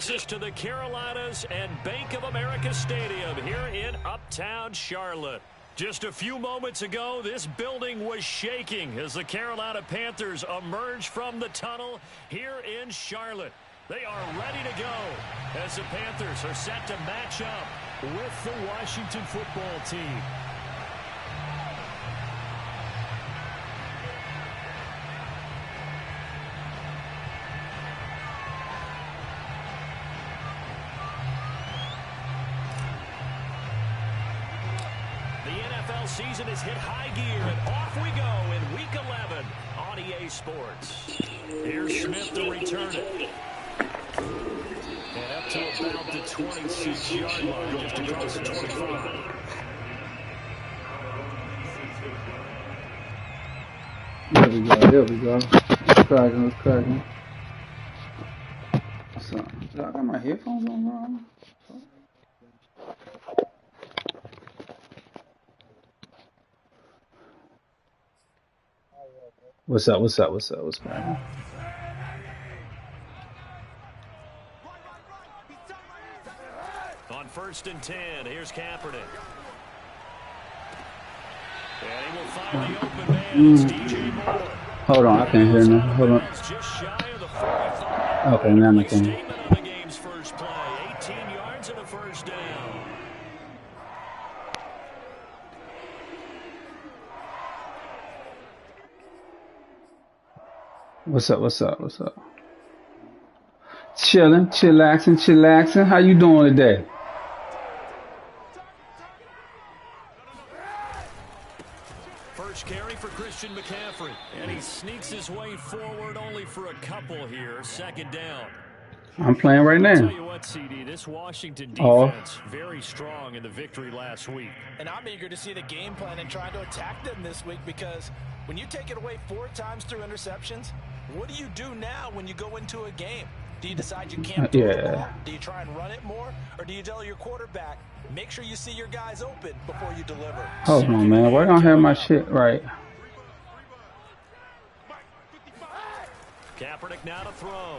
takes us to the Carolinas and Bank of America Stadium here in Uptown Charlotte. Just a few moments ago, this building was shaking as the Carolina Panthers emerged from the tunnel here in Charlotte. They are ready to go as the Panthers are set to match up with the Washington football team. Season has hit high gear, and off we go in Week 11 on EA Sports. Here's Smith to return it. And up to about the 26-yard line, just across the 25. There we go. It's cracking. So, I got my headphones on wrong. What's up? What's cracking? On 1st and 10, here's Kaepernick. And he will find the open man. It's DJ Moore. Hold on, I can't hear now. Hold on. Okay, now I can. The game's first play, 18 yards and a first down. What's up? Chilling, chillaxing. How you doing today? First carry for Christian McCaffrey, and he sneaks his way forward only for a couple here. Second down. I'm playing right now. I'll tell you what, CD, this Washington defense very strong in the victory last week. And I'm eager to see the game plan and try to attack them this week, because when you take it away 4 times through interceptions, what do you do now when you go into a game? Do you decide you can't throw the ball? Do you try and run it more? Or do you tell your quarterback, make sure you see your guys open before you deliver? Hold on, man. Why don't I have my shit right? Kaepernick now to throw.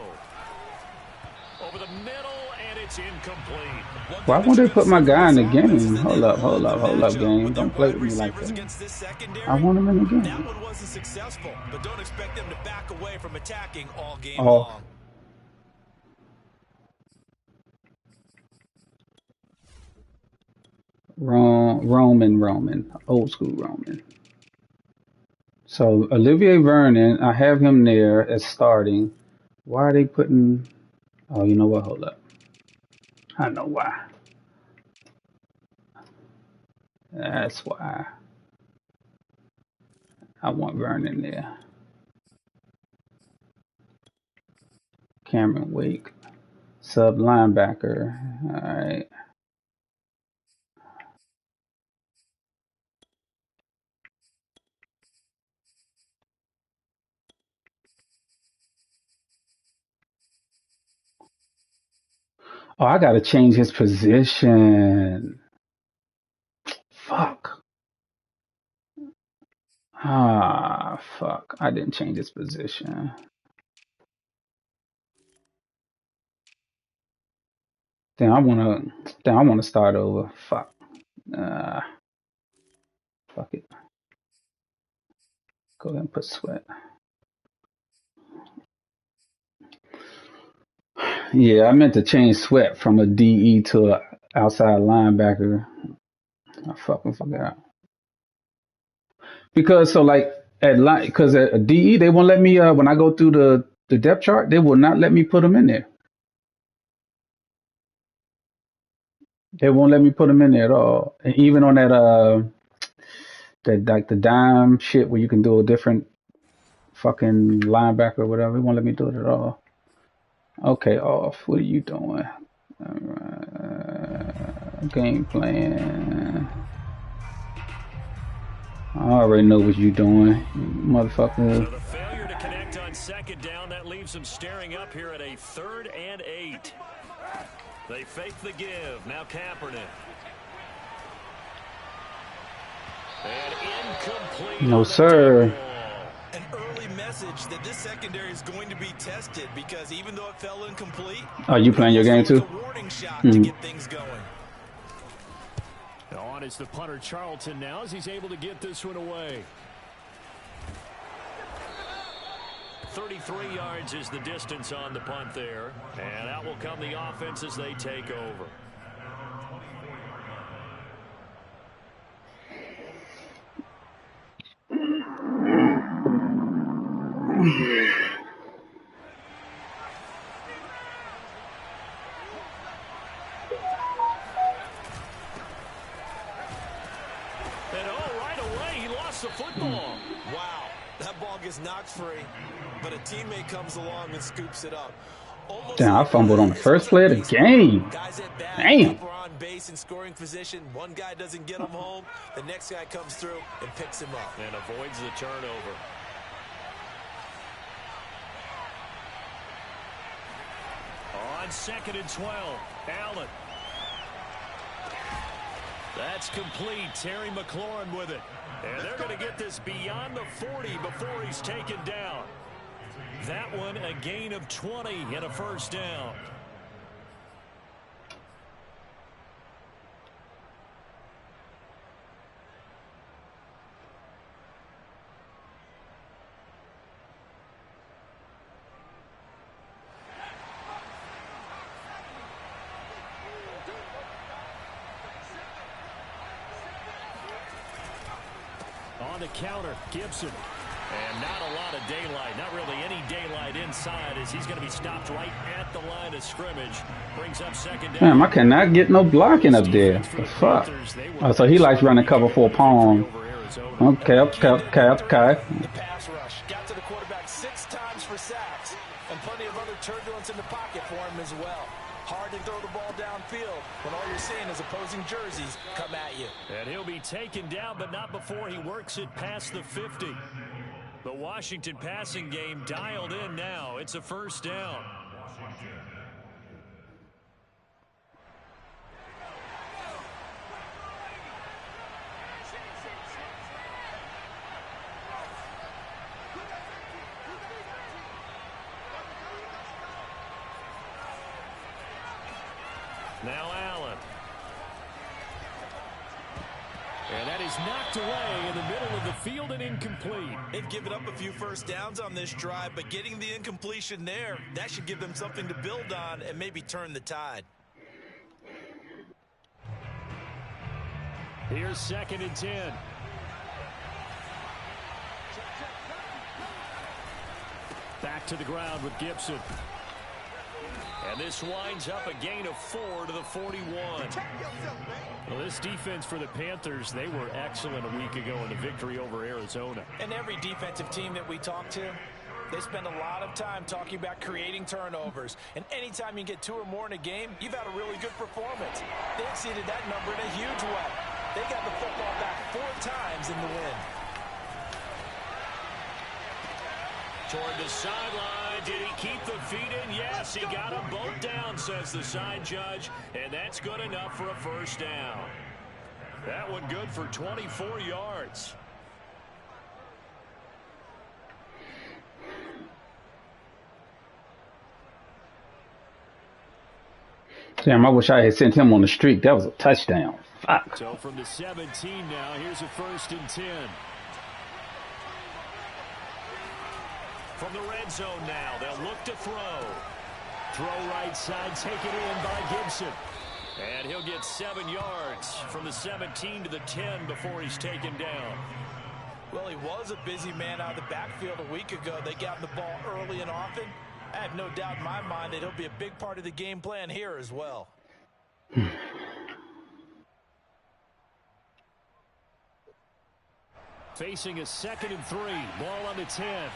Over the middle, and it's incomplete. Why won't they put my guy in the game? Hold up, game. Don't play with me like that. I want him in the game. That one wasn't successful, but don't expect them to back away from attacking all game long. Roman, old school Roman. So Olivier Vernon, I have him there as starting. Why are they putting? Oh, you know what? Hold up. I know why. That's why. I want Vernon there. Cameron Wake, sub linebacker. All right. Oh, I gotta change his position. Fuck. Fuck. I didn't change his position. Damn, I wanna start over. Fuck. Fuck it. Go ahead and put Sweat. Yeah, I meant to change Sweat from a DE to an outside linebacker. I fucking forgot. Because because at a DE they won't let me when I go through the depth chart, they will not let me put them in there. They won't let me put them in there at all. And even on that like the dime shit where you can do a different fucking linebacker or whatever, they won't let me do it at all. Okay, off. What are you doing? Game plan. I already know what you're doing, motherfucker. So the failure to connect on second down, that leaves them staring up here at a 3rd and 8. They fake the give. Now Kaepernick. And incomplete. No, sir. an early message that this secondary is going to be tested because even though it fell incomplete, are you playing your game too? A warning shot to get things going. On is the punter Charlton now as he's able to get this one away. 33 yards is the distance on the punt there. And out will come the offense as they take over. The football. Wow, that ball gets knocked free, but a teammate comes along and scoops it up. Damn, I fumbled on the first play of the game. Damn. Are on base in scoring position. One guy doesn't get him home. The next guy comes through and picks him up. And avoids the turnover. On 2nd and 12, Allen. That's complete. Terry McLaurin with it. And they're going to get this beyond the 40 before he's taken down. That one a gain of 20 and a first down. On the counter, Gibson. And not a lot of daylight, not really any daylight inside as he's going to be stopped right at the line of scrimmage. Brings up 2nd down. Damn, I cannot get no blocking up there. The fuck? Oh, so he likes running cover for a palm. Okay. The pass rush got to the quarterback 6 times for sacks, and plenty of other turbulence in the pocket for him as well. Hard to throw the ball downfield when all you're seeing is opposing jerseys come at you. And he'll be taken down, but not before he works it past the 50. The Washington passing game dialed in now. It's a first down. Now Allen. And that is knocked away in the middle of the field and incomplete. They've given up a few first downs on this drive, but getting the incompletion there, that should give them something to build on and maybe turn the tide. Here's 2nd and 10. Back to the ground with Gibson. And this winds up a gain of 4 to the 41. Well, this defense for the Panthers, they were excellent a week ago in the victory over Arizona. And every defensive team that we talk to, they spend a lot of time talking about creating turnovers. And anytime you get 2 or more in a game, you've had a really good performance. They exceeded that number in a huge way. They got the football back 4 times in the win. Toward the sideline, did he keep the feet in? Yes, he got them both down, says the side judge, and that's good enough for a first down. That one good for 24 yards. Damn, I wish I had sent him on the streak. That was a touchdown. Fuck. So from the 17 now, here's a 1st and 10. From the red zone now, they'll look to throw. Throw right side, taken in by Gibson. And he'll get 7 yards from the 17 to the 10 before he's taken down. Well, he was a busy man out of the backfield a week ago. They got the ball early and often. I have no doubt in my mind that he'll be a big part of the game plan here as well. Facing a 2nd and 3. Ball on the 10.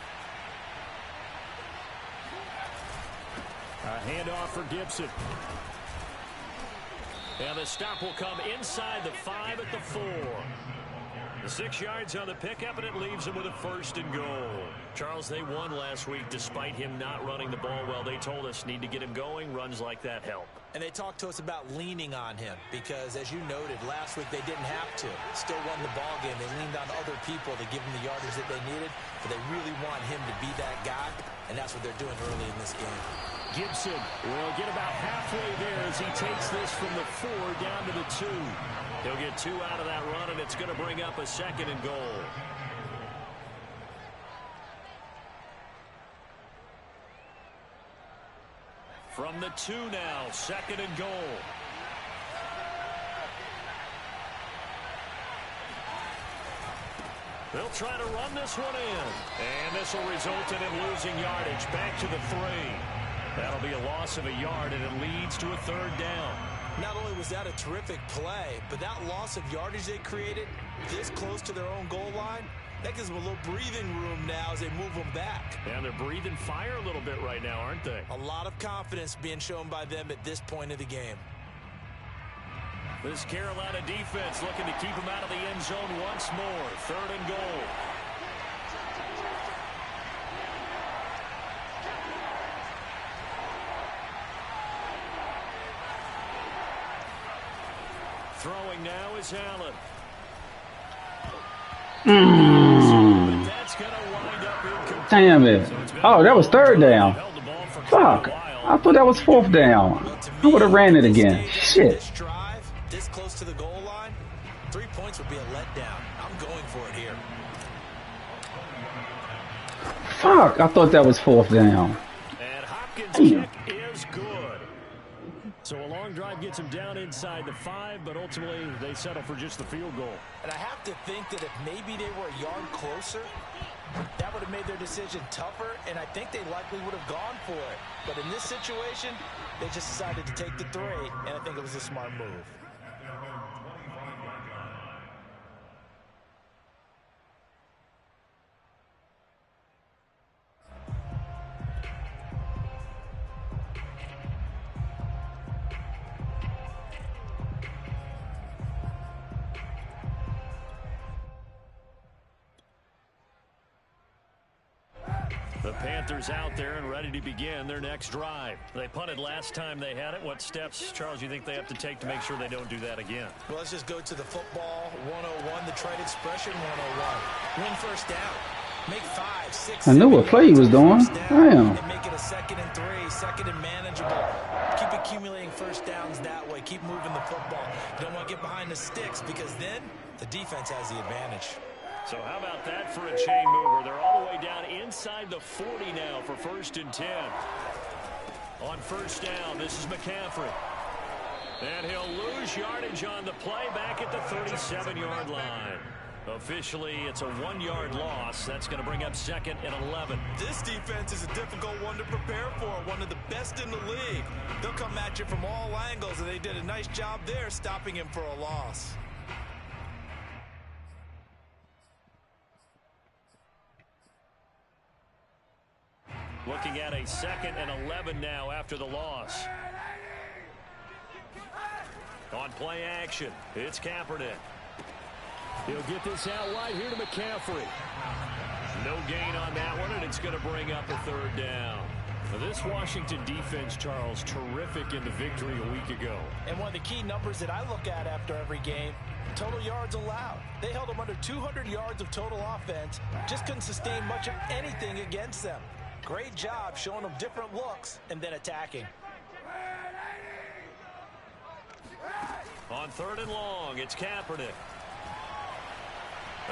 A handoff for Gibson. And the stop will come inside the 5 at the 4. The 6 yards on the pickup, and it leaves him with a 1st and goal. Charles, they won last week despite him not running the ball well. They told us need to get him going. Runs like that help. And they talked to us about leaning on him because, as you noted, last week they didn't have to. Still won the ball game. They leaned on other people to give him the yardage that they needed, but they really want him to be that guy, and that's what they're doing early in this game. Gibson will get about halfway there as he takes this from the 4 down to the 2. He'll get 2 out of that run, and it's going to bring up a 2nd and goal. From the 2 now, 2nd and goal. They'll try to run this one in. And this will result in him losing yardage back to the 3. That'll be a loss of a yard, and it leads to a 3rd down. Not only was that a terrific play, but that loss of yardage they created this close to their own goal line, that gives them a little breathing room now as they move them back. And they're breathing fire a little bit right now, aren't they? A lot of confidence being shown by them at this point of the game. This Carolina defense looking to keep them out of the end zone once more. 3rd and goal. Throwing now is Allen. That's gonna wind up incomplete. Damn it. Oh, that was 3rd down. Fuck. I thought that was 4th down. I would have ran it again. Shit. This drive, this close to the goal line, 3 points would be a letdown. I'm going for it here. Fuck. I thought that was 4th down. And Hopkins' kick is good. So a long drive gets him down inside the 5, but ultimately they settle for just the field goal. And I have to think that if maybe they were a yard closer, that would have made their decision tougher, and I think they likely would have gone for it. But in this situation, they just decided to take the 3, and I think it was a smart move. The Panthers out there and ready to begin their next drive. They punted last time they had it. What steps, Charles, you think they have to take to make sure they don't do that again? Well, let's just go to the football 101, the trade expression 101. Win 1st down. Make 5, 6, I knew what play he was doing. Damn. And make it a 2nd and 3, 2nd and manageable. Keep accumulating 1st downs that way. Keep moving the football. You don't want to get behind the sticks because then the defense has the advantage. So how about that for a chain mover? They're all the way down inside the 40 now for 1st and 10. On 1st down, this is McCaffrey. And he'll lose yardage on the play back at the 37-yard line. Officially, it's a 1-yard loss. That's going to bring up 2nd and 11. This defense is a difficult one to prepare for, one of the best in the league. They'll come at you from all angles, and they did a nice job there stopping him for a loss. Looking at a 2nd and 11 now after the loss. On play action, it's Kaepernick. He'll get this out wide here to McCaffrey. No gain on that one, and it's going to bring up a 3rd down. Now this Washington defense, Charles, terrific in the victory a week ago. And one of the key numbers that I look at after every game, total yards allowed. They held them under 200 yards of total offense, just couldn't sustain much of anything against them. Great job showing them different looks and then attacking. On 3rd and long, it's Kaepernick.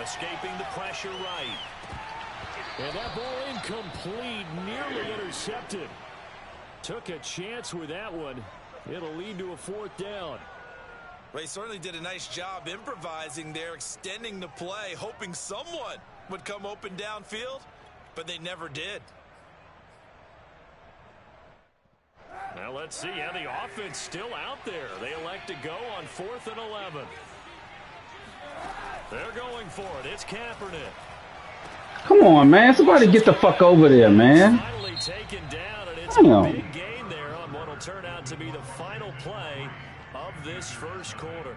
Escaping the pressure right. And that ball incomplete, nearly intercepted. Took a chance with that one. It'll lead to a 4th down. They certainly did a nice job improvising there, extending the play, hoping someone would come open downfield, but they never did. Now let's see how the offense still out there. They elect to go on 4th and 11. They're going for it. It's Kaepernick. Come on, man. Somebody get the fuck over there, man. Finally taken down, and it's a big gain there on what will turn out to be the final play of this 1st quarter.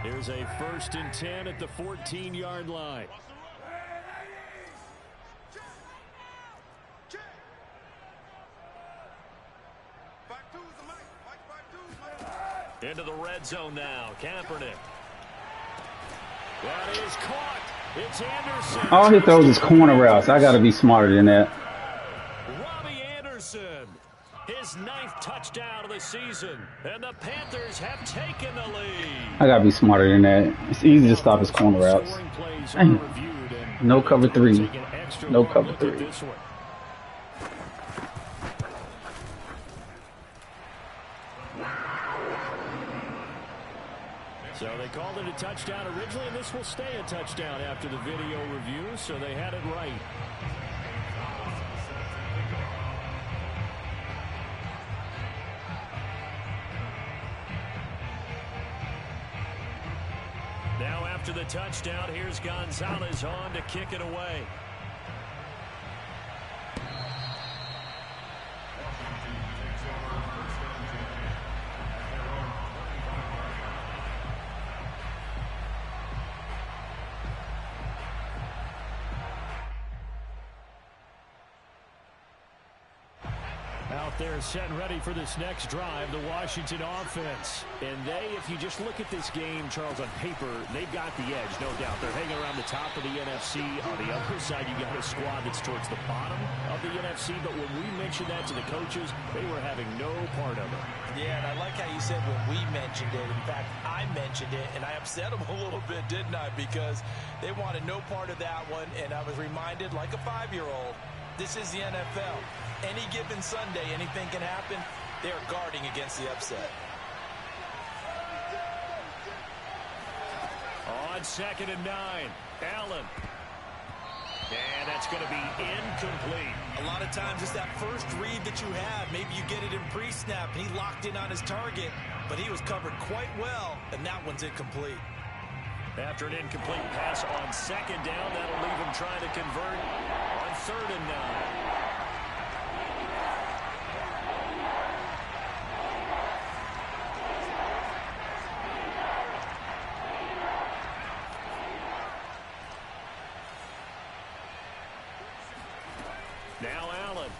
Here's a 1st and 10 at the 14-yard line. Into the red zone now. Kaepernick. That is caught. It's Anderson. All he throws is corner routes. I got to be smarter than that. Robbie Anderson. His 9th touchdown of the season. And the Panthers have taken the lead. I got to be smarter than that. It's easy to stop his corner routes. Dang. No cover 3. No cover 3. So they called it a touchdown originally, and this will stay a touchdown after the video review, so they had it right. Now after the touchdown, here's Gonzalez on to kick it away. Out there set and ready for this next drive, the Washington offense. And they, if you just look at this game, Charles, on paper, they've got the edge, no doubt. They're hanging around the top of the NFC. On the other side, you got a squad that's towards the bottom of the NFC. But when we mentioned that to the coaches, they were having no part of it. Yeah, and I like how you said when we mentioned it. In fact, I mentioned it, and I upset them a little bit, didn't I? Because they wanted no part of that one, and I was reminded, like a 5-year-old, this is the NFL. Any given Sunday, anything can happen. They are guarding against the upset. On 2nd and 9, Allen. And that's going to be incomplete. A lot of times it's that first read that you have. Maybe you get it in pre-snap, and he locked in on his target, but he was covered quite well, and that one's incomplete. After an incomplete pass on 2nd down, that'll leave him trying to convert on 3rd and 9. Now Allen.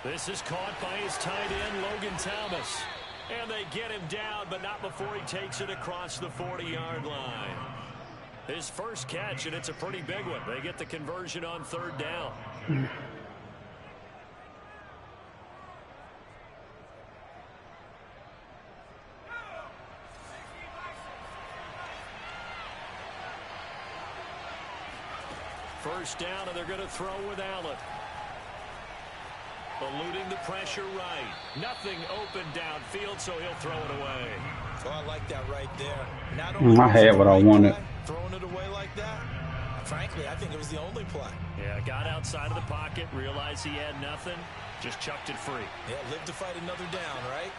This is caught by his tight end, Logan Thomas. And they get him down, but not before he takes it across the 40-yard line. His first catch, and it's a pretty big one. They get the conversion on 3rd down. First down, and they're going to throw with Allen. Eluding the pressure right. Nothing open downfield, so he'll throw it away. Oh, I like that right there. Not only I had what I wanted. Throwing it away like that. Frankly, I think it was the only play. Yeah, got outside of the pocket, realized he had nothing, just chucked it free. Yeah, live to fight another down, right?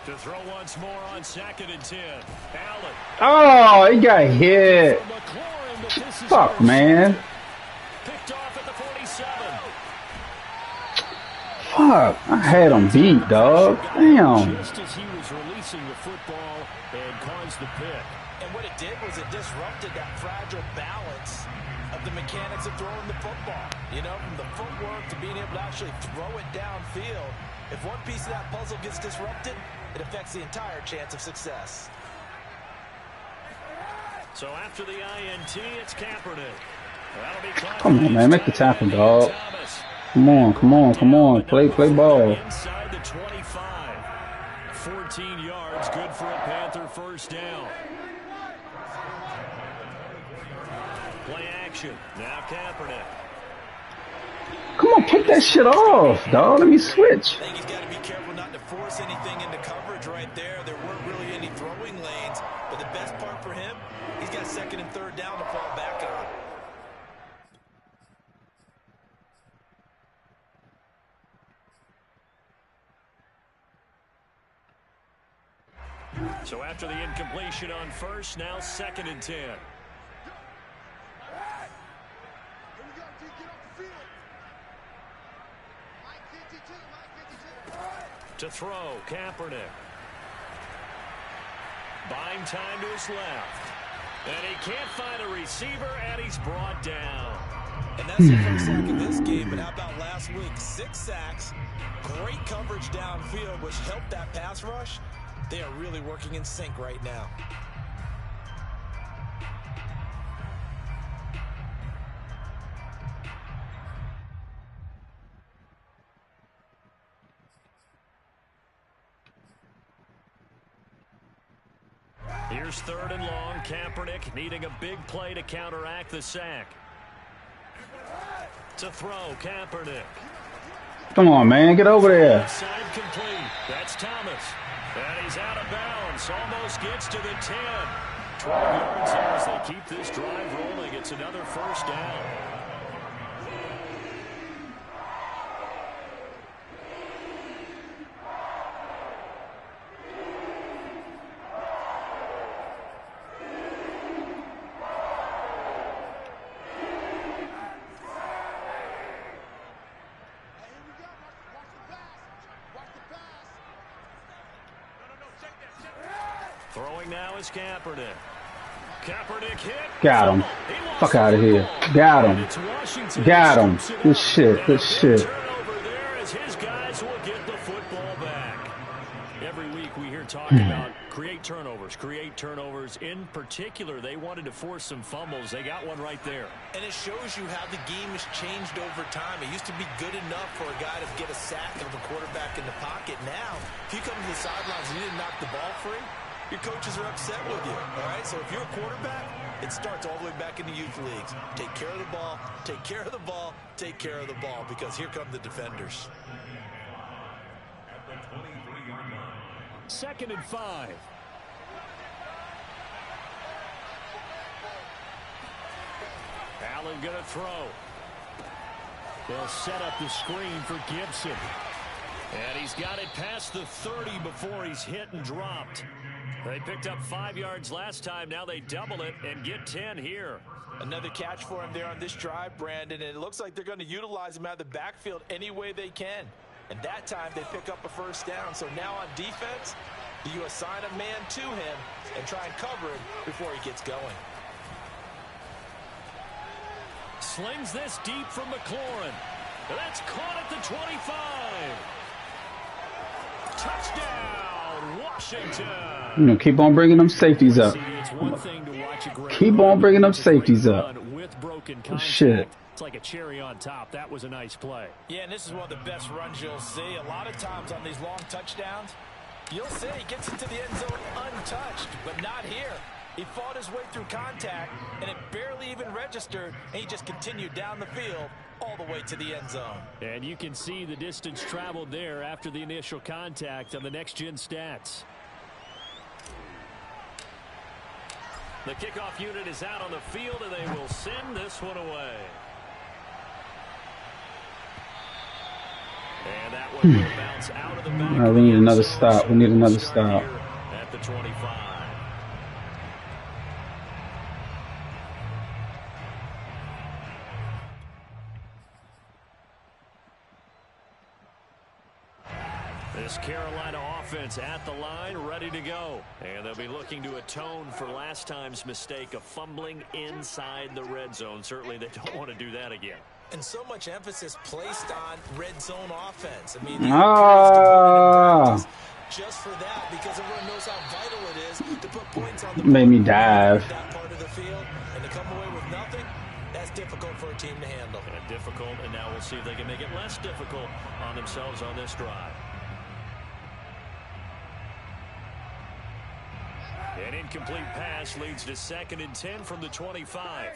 To throw once more on 2nd and 10. Allen. Oh, he got hit. Fuck, man. Picked off at the 47. Fuck, I had him beat, dog. Damn. Just as he was releasing the football and caused the pick. And what it did was it disrupted that fragile balance of the mechanics of throwing the football. You know, from the footwork to being able to actually throw it downfield. If one piece of that puzzle gets disrupted, it affects the entire chance of success. So after the INT, it's Kaepernick. Come on, man. Make the tackle, dog. Come on, come on, come on. Play ball. Inside the 25. 14 yards, good for a Panther first down. Play action. Now Kaepernick. Come on, pick that shit off, dog. Let me switch. I think he's got to be careful not to force anything into coverage right there. There weren't really any throwing lanes, but the best part for him, he's got 2nd and 3rd down to fall back on. So after the incompletion on 1st, now 2nd and 10. To throw, Kaepernick. Buying time to his left. And he can't find a receiver, and he's brought down. And that's the first sack of this game, but how about last week? 6 sacks, great coverage downfield, which helped that pass rush. They are really working in sync right now. Here's 3rd and long. Kaepernick needing a big play to counteract the sack. To throw, Kaepernick. Come on, man. Get over there. Side complete. That's Thomas. And he's out of bounds. Almost gets to the 10. 12 yards there as they keep this drive rolling. It's another first down. Throwing now is Kaepernick. Kaepernick hit. Got him. Fuck out of here. Got him. Got him. Good shit. Good shit. Turnover there as his guys will get the football back. Every week we hear talk about create turnovers. In particular, they wanted to force some fumbles. They got one right there. And it shows you how the game has changed over time. It used to be good enough for a guy to get a sack of a quarterback in the pocket. Now, if you come to the sidelines and you didn't knock the ball free, your coaches are upset with you, all right? So if you're a quarterback, it starts all the way back in the youth leagues. Take care of the ball, take care of the ball, take care of the ball, because here come the defenders. 2nd and 5. Allen going to throw. They'll set up the screen for Gibson. And he's got it past the 30 before he's hit and dropped. They picked up 5 yards last time. Now they double it and get 10 here. Another catch for him there on this drive, Brandon. And it looks like they're going to utilize him out of the backfield any way they can. And that time they pick up a first down. So now on defense, do you assign a man to him and try and cover him before he gets going? Slings this deep from McLaurin. That's caught at the 25. Touchdown, Washington. You know, keep on bringing them safeties up. Keep on bringing them safeties up. Shit. It's like a cherry on top. That was a nice play. Yeah, and this is one of the best runs you'll see. A lot of times on these long touchdowns, you'll see he gets into the end zone untouched, but not here. He fought his way through contact, and it barely even registered, and he just continued down the field all the way to the end zone. And you can see the distance traveled there after the initial contact on the next-gen stats. The kickoff unit is out on the field, and they will send this one away. And that one will bounce out of the back. We need another stop. We need another stop. At the 25. This Carolina offense at the line, ready to go. And they'll be looking to atone for last time's mistake of fumbling inside the red zone. Certainly they don't want to do that again. And so much emphasis placed on red zone offense. I mean, just for that, because everyone knows how vital it is to put points on the made me dive. That part of the field, and to come away with nothing, that's difficult for a team to handle. And difficult, and now we'll see if they can make it less difficult on themselves on this drive. An incomplete pass leads to 2nd and 10 from the 25.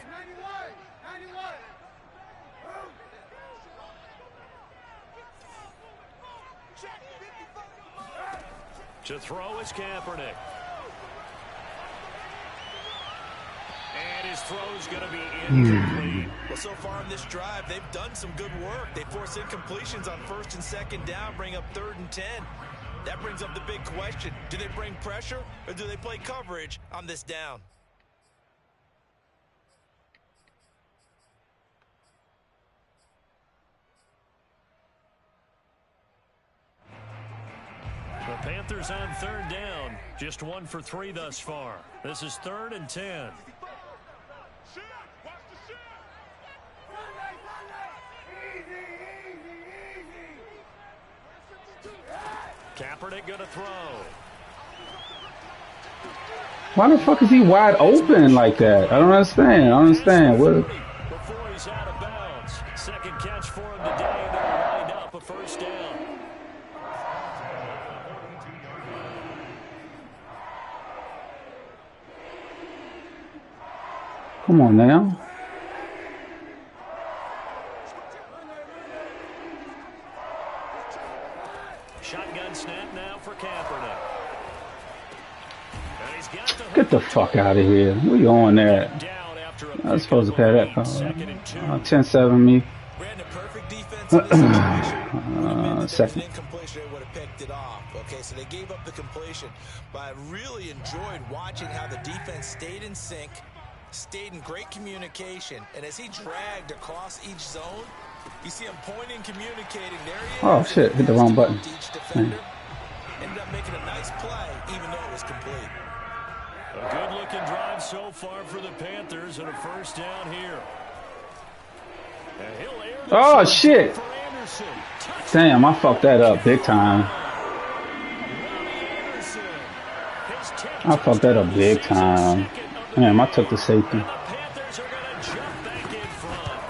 To throw is Kaepernick. And his throw's going to be incomplete. Well, so far in this drive, they've done some good work. They force incompletions on 1st and 2nd down, bring up 3rd and 10. That brings up the big question. Do they bring pressure or do they play coverage on this down? The Panthers on 3rd down. Just 1 for 3 thus far. This is 3rd and 10. Kaepernick going to throw. Why the fuck is he wide open like that? I don't understand. I don't understand. What? Before he's out of bounds. Second catch for him today. They'll wind up a first down. Come on now. Shotgun snap now for Kaepernick. Get the fuck out of here. Where you on there? I was supposed to pay that call. 10-7 me. Second. Incompletion, they would have picked it off. Okay, so they gave up the completion. But I really enjoyed watching how the defense stayed in sync, stayed in great communication, and as he dragged across each zone, you see him pointing, communicating. There he is. Oh shit, hit the wrong button. Ended up making a nice play, even though it was complete. A good-looking drive so far for the Panthers and a first down here. Oh shit! Damn, I fucked that up big time. I fucked that up big time. Damn, I took the safety. Panthers are going to jump back in front.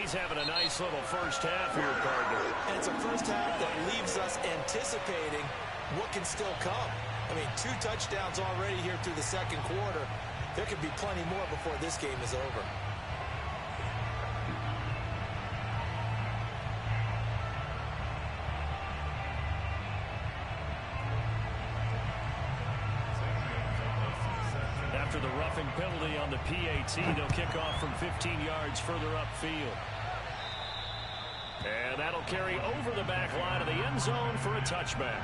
He's having a nice little first half here, partner. And it's a first half that leaves us anticipating what can still come. I mean, 2 touchdowns already here through the second quarter. There could be plenty more before this game is over. After the roughing penalty on the PAT, they'll kick off from 15 yards further upfield. And that'll carry over the back line of the end zone for a touchback.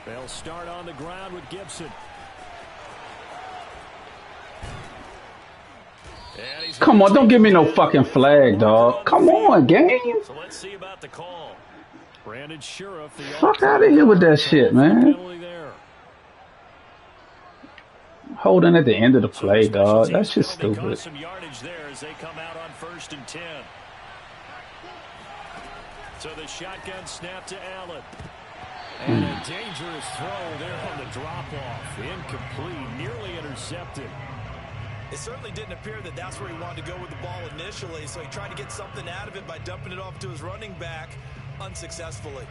They'll start on the ground with Gibson. Come on, don't give me no fucking flag, dog. Come on, game. So let's see about the call. Brandon Sheriff, the fuck out of here with that shit, man. Holding at the end of the play, dog. That's just stupid. Some yardage there as they come out on 1st and 10. So the shotgun snap to Allen. And a dangerous throw there on the drop-off. Incomplete, nearly intercepted. It certainly didn't appear that that's where he wanted to go with the ball initially, so he tried to get something out of it by dumping it off to his running back unsuccessfully.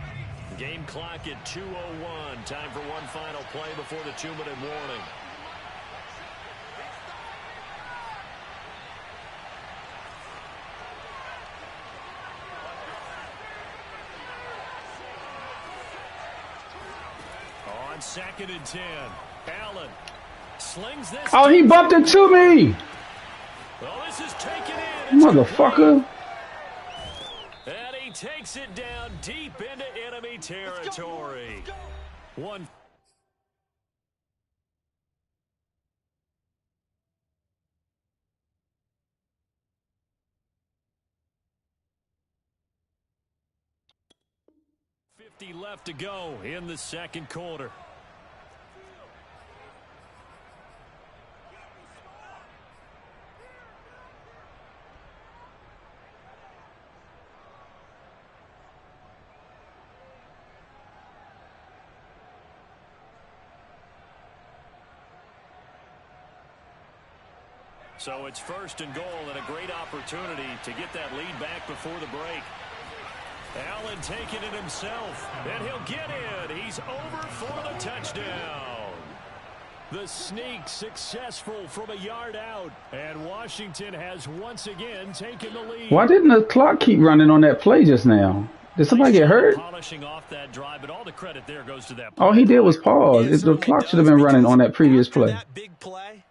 Game clock at 2:01. Time for one final play before the 2-minute warning. On 2nd and 10, Allen slings this. Oh, he bumped it to me. Well, this is taken in. Motherfucker. And he takes it down deep into enemy territory. One. Left to go in the second quarter. So it's 1st and goal and a great opportunity to get that lead back before the break. Allen taking it himself, and he'll get in. He's over for the touchdown. The sneak successful from a yard out, and Washington has once again taken the lead. Why didn't the clock keep running on that play just now? Did somebody get hurt? Polishing off that drive, but all the credit there goes to that. All he did was pause. The clock should have been running on that previous play. That big play,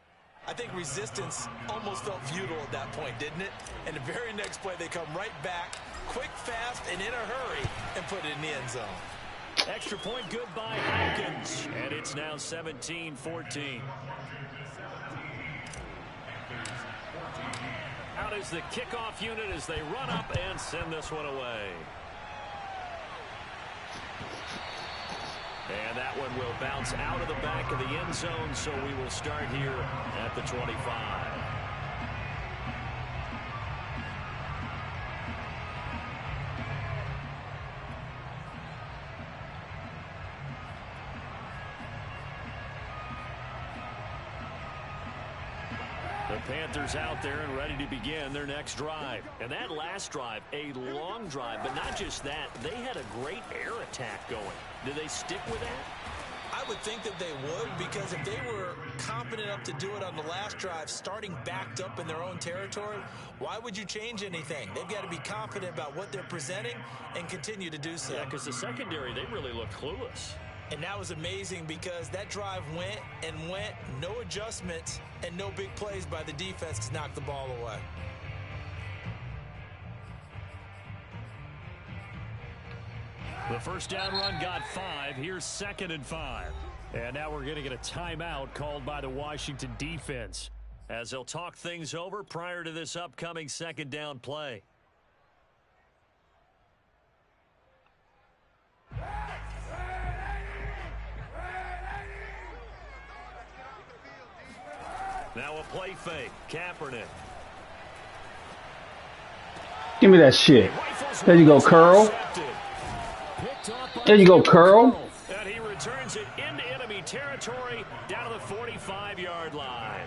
I think resistance almost felt futile at that point, didn't it? And the very next play, they come right back, quick, fast, and in a hurry, and put it in the end zone. Extra point good by Hopkins. And it's now 17-14. Out is the kickoff unit as they run up and send this one away. And that one will bounce out of the back of the end zone, so we will start here at the 25. The Panthers out there and ready to begin their next drive. And that last drive, a long drive, but not just that. They had a great air attack going. Do they stick with that? I would think that they would, because if they were confident enough to do it on the last drive, starting backed up in their own territory, why would you change anything? They've got to be confident about what they're presenting and continue to do so. Yeah, because the secondary, they really looked clueless. And that was amazing because that drive went and went, no adjustments and no big plays by the defense to knock the ball away. The first down run got 5. Here's 2nd and 5. And now we're going to get a timeout called by the Washington defense as they'll talk things over prior to this upcoming 2nd down play. Now a play fake. Kaepernick. Give me that shit. There you go, Curl. There you go, Curl. And he returns it into enemy territory down to the 45-yard line.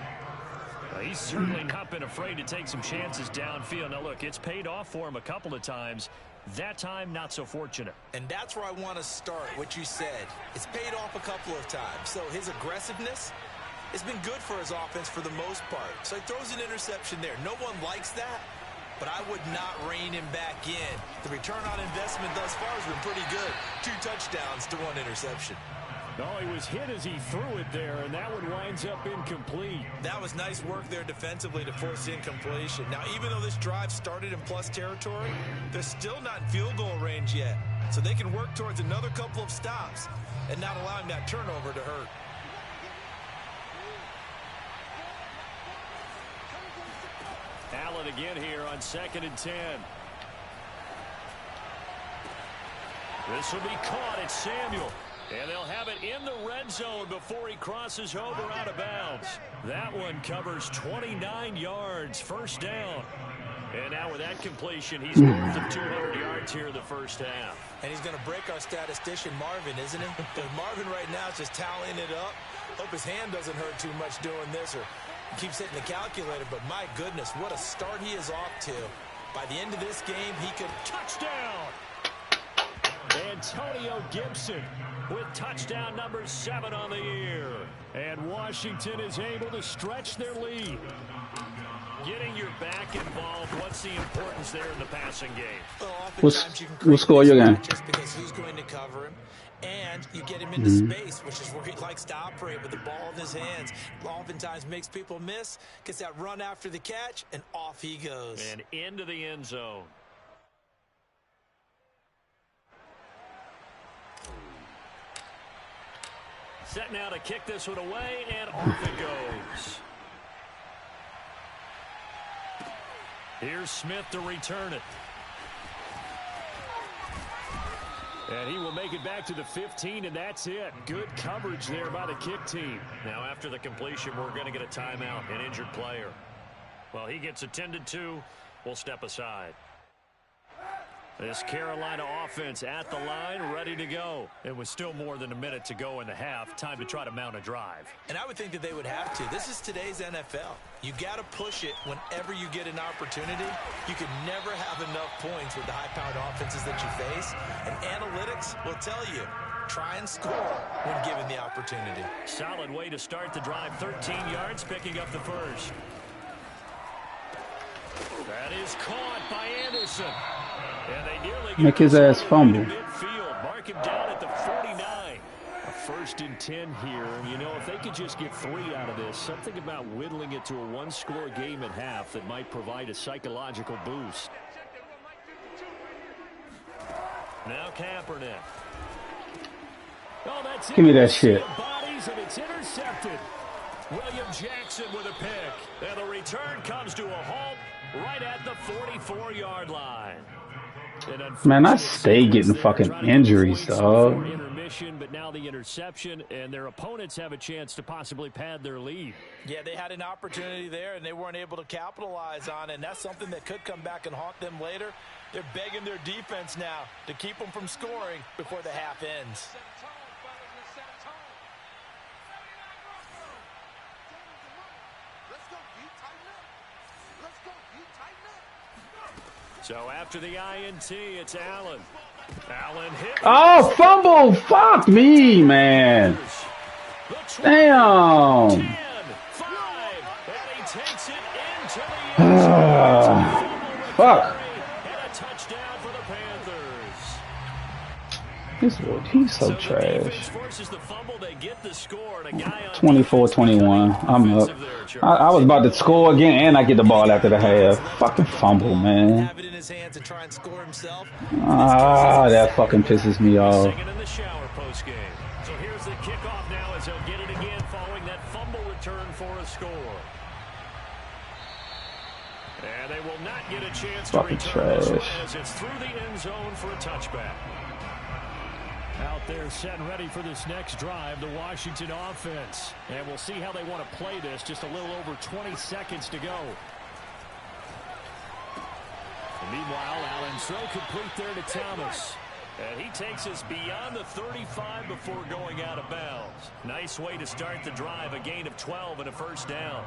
Well, he's certainly not been afraid to take some chances downfield. Now, look, it's paid off for him a couple of times. That time, not so fortunate. And that's where I want to start, what you said. It's paid off a couple of times. So his aggressiveness has been good for his offense for the most part. So he throws an interception there. No one likes that, but I would not rein him back in. The return on investment thus far has been pretty good. 2 touchdowns to 1 interception. No, he was hit as he threw it there, and that one winds up incomplete. That was nice work there defensively to force incompletion. Now, even though this drive started in plus territory, they're still not in field goal range yet. So they can work towards another couple of stops and not allowing that turnover to hurt. Allen again here on 2nd and 10. This will be caught. It's Samuel. And they'll have it in the red zone before he crosses over out of bounds. That one covers 29 yards. First down. And now with that completion, he's north of 200 yards here in the first half. And he's going to break our statistician, Marvin, isn't he? Because Marvin right now is just tallying it up. Hope his hand doesn't hurt too much doing this, or he keeps hitting the calculator. But my goodness, what a start he is off to. By the end of this game, he could... Touchdown! Antonio Gibson with touchdown number 7 on the year. And Washington is able to stretch their lead. Getting your back involved, what's the importance there in the passing game? Well, What score you got? Just because who's going to cover him, and you get him into space, which is where he likes to operate with the ball in his hands. Oftentimes makes people miss, gets that run after the catch, and off he goes. And into the end zone. Set now to kick this one away, and off it goes. Here's Smith to return it. And he will make it back to the 15, and that's it. Good coverage there by the kick team. Now, after the completion, we're going to get a timeout, an injured player. Well, he gets attended to. We'll step aside. This Carolina offense at the line, ready to go. It was still more than a minute to go in the half. Time to try to mount a drive. And I would think that they would have to. This is today's NFL. You got to push it whenever you get an opportunity. You can never have enough points with the high-powered offenses that you face. And analytics will tell you, try and score when given the opportunity. Solid way to start the drive. 13 yards, picking up the first. That is caught by Anderson. And they nearly Make his ass fumble. Midfield. Mark him down at the 49. A 1st and 10 here. And, you know, if they could just get 3 out of this, something about whittling it to a 1-score game at half that might provide a psychological boost. Now Kaepernick. Oh, that's Give me that shit. bodies, and it's intercepted. William Jackson with a pick. And the return comes to a halt right at the 44-yard line. Man, I stay getting fucking injuries, dog. Intermission, but now the interception, and their opponents have a chance to possibly pad their lead. Yeah, they had an opportunity there, and they weren't able to capitalize on it, and that's something that could come back and haunt them later. They're begging their defense now to keep them from scoring before the half ends. So after the INT, it's Allen. Allen hit. Oh, fumble! Fuck me, man. Damn. 10, 5, and he takes it into the end zone. Fuck. And a touchdown for the Panthers. He's so The trash. defense forces the fumble. They get the score. And a guy on 24-21. I'm up. I was about to score again, and I get the ball after the half. Fucking fumble, man. Have it in his hands and try and score himself. That fucking pisses me off. Singing in the shower post game. So here's the kickoff now as he'll get it again following that fumble return for a score. And they will not get a chance to Fucking return this one trash. as it's through the end zone for a touchback. Out there set and ready for this next drive, the Washington offense. And we'll see how they want to play this. Just a little over 20 seconds to go. And meanwhile, Allen throw complete there to Thomas. And he takes us beyond the 35 before going out of bounds. Nice way to start the drive, a gain of 12 and a first down.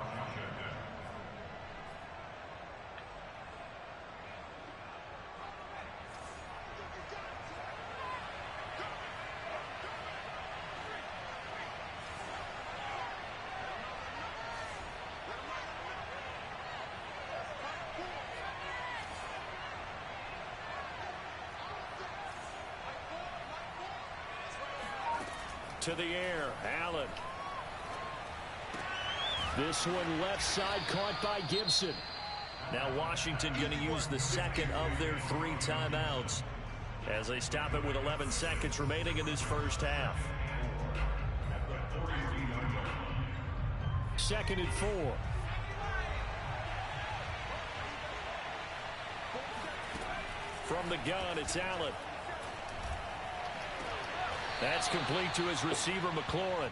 To the air, Allen. This one left side caught by Gibson. Now Washington going to use the second of their 3 timeouts as they stop it with 11 seconds remaining in this first half. 2nd and 4. From the gun, it's Allen. That's complete to his receiver, McLaurin.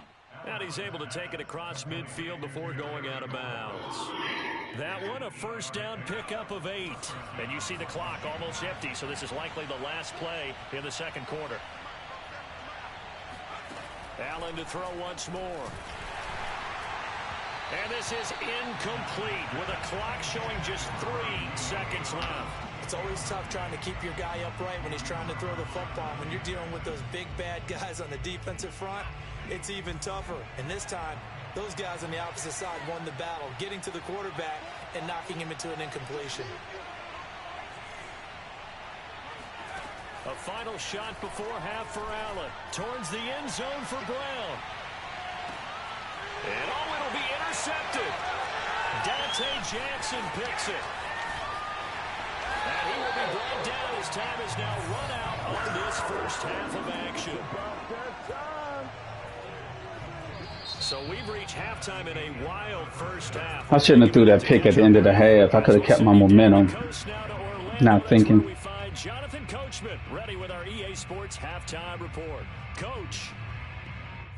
And he's able to take it across midfield before going out of bounds. That one, a first down pickup of 8. And you see the clock almost empty, so this is likely the last play in the second quarter. Allen to throw once more. And this is incomplete with a clock showing just 3 seconds left. It's always tough trying to keep your guy upright when he's trying to throw the football. When you're dealing with those big, bad guys on the defensive front, it's even tougher. And this time, those guys on the opposite side won the battle, getting to the quarterback and knocking him into an incompletion. A final shot before half for Allen. Towards the end zone for Brown. And it'll be intercepted. Dante Jackson picks it. And he will be brought down as time is now run out on this first half of action. So we've reached halftime in a wild first half. I shouldn't have threw that pick at the end of the half. I could have kept my momentum. Not thinking. We find Jonathan Coachman ready with our EA Sports halftime report. Coach.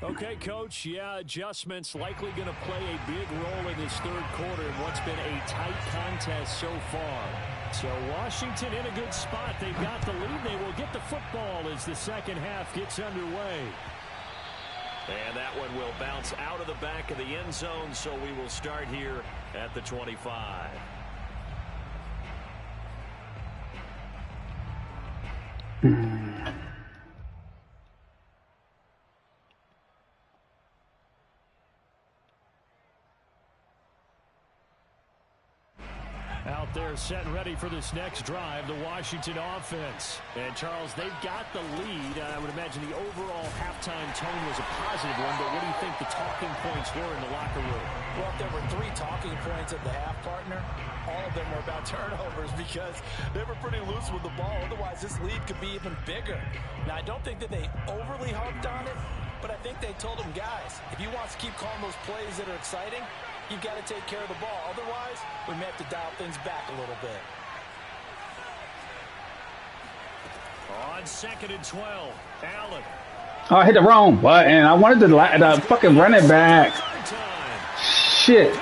Okay, Coach, yeah, adjustments likely going to play a big role in this third quarter in what's been a tight contest so far. So Washington in a good spot. They've got the lead. They will get the football as the second half gets underway. And that one will bounce out of the back of the end zone, so we will start here at the 25. Out there set and ready for this next drive, the Washington offense. And, Charles, they've got the lead. I would imagine the overall halftime tone was a positive one, but what do you think the talking points were in the locker room? Well, if there were 3 talking points at the half, partner, all of them were about turnovers because they were pretty loose with the ball. Otherwise, this lead could be even bigger. Now, I don't think that they overly harped on it, but I think they told them, guys, if you want to keep calling those plays that are exciting, you've got to take care of the ball. Otherwise, we may have to dial things back a little bit. On 2nd and 12, Allen. Oh, I hit the wrong button. I wanted to fucking run it back. Shit.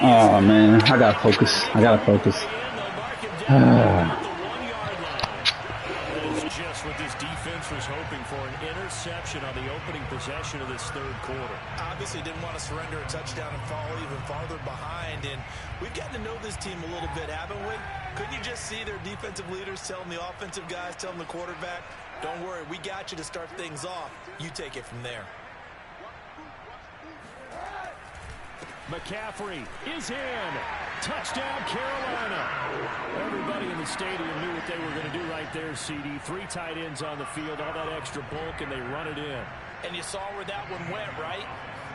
Oh, man. I gotta focus. I gotta focus. Just what this defense was hoping for, an interception on the opening possession of this third quarter. Obviously didn't want to surrender a touchdown and fall even farther behind, and we've gotten to know this team a little bit, haven't we? Couldn't you just see their defensive leaders telling the offensive guys, telling the quarterback, don't worry, we got you to start things off. You take it from there. McCaffrey is in. Touchdown, Carolina. Everybody in the stadium knew what they were going to do right there, CD. 3 tight ends on the field, all that extra bulk, and they run it in. And you saw where that one went, right?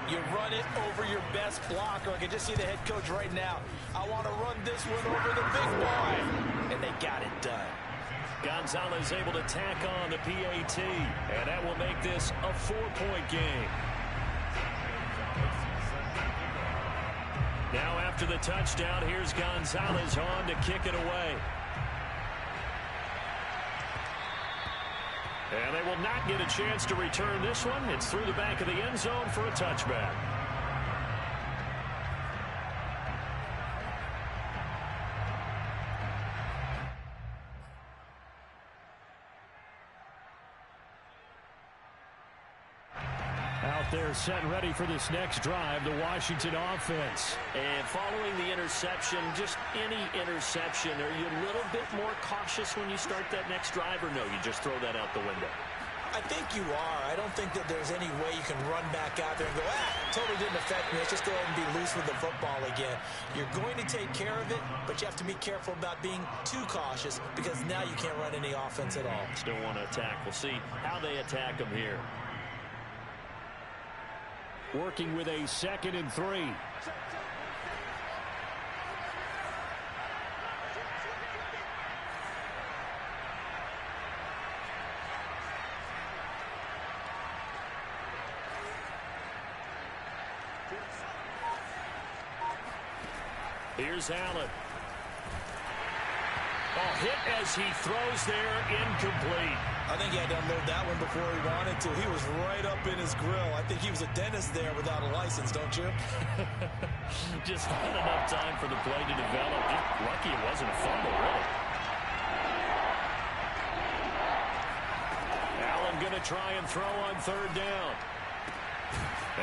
You run it over your best blocker. I can just see the head coach right now. I want to run this one over the big boy. And they got it done. Gonzalez able to tack on the PAT, and that will make this a 4-point game. Now after the touchdown, here's Gonzalez on to kick it away. And they will not get a chance to return this one. It's through the back of the end zone for a touchback. Out there set and ready for this next drive, the Washington offense. And following the interception, just any interception, are you a little bit more cautious when you start that next drive, or no, you just throw that out the window? I think you are. I don't think that there's any way you can run back out there and go, totally didn't affect me. Let's just go ahead and be loose with the football again. You're going to take care of it, but you have to be careful about being too cautious because now you can't run any offense at all. Still want to attack. We'll see how they attack them here. Working with a 2nd and 3. Here's Allen. Hit as he throws there, incomplete. I think he had to unload that one before he wanted to. He was right up in his grill. I think he was a dentist there without a license, don't you? Just not enough time for the play to develop. Just lucky it wasn't a fumble, really. Allen going to try and throw on 3rd down.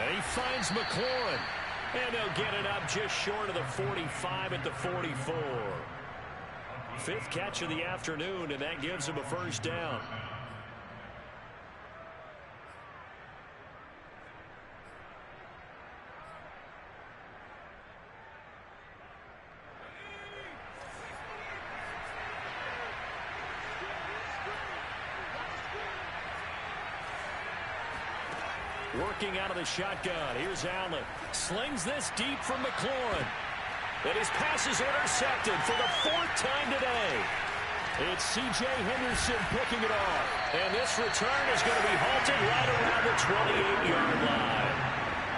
And he finds McLaurin. And he'll get it up just short of the 45 at the 44. 5th catch of the afternoon, and that gives him a 1st down. Working out of the shotgun. Here's Allen. Slings this deep from McLaurin. And his pass is intercepted for the 4th time today. It's C.J. Henderson picking it off. And this return is going to be halted right around the 28-yard line.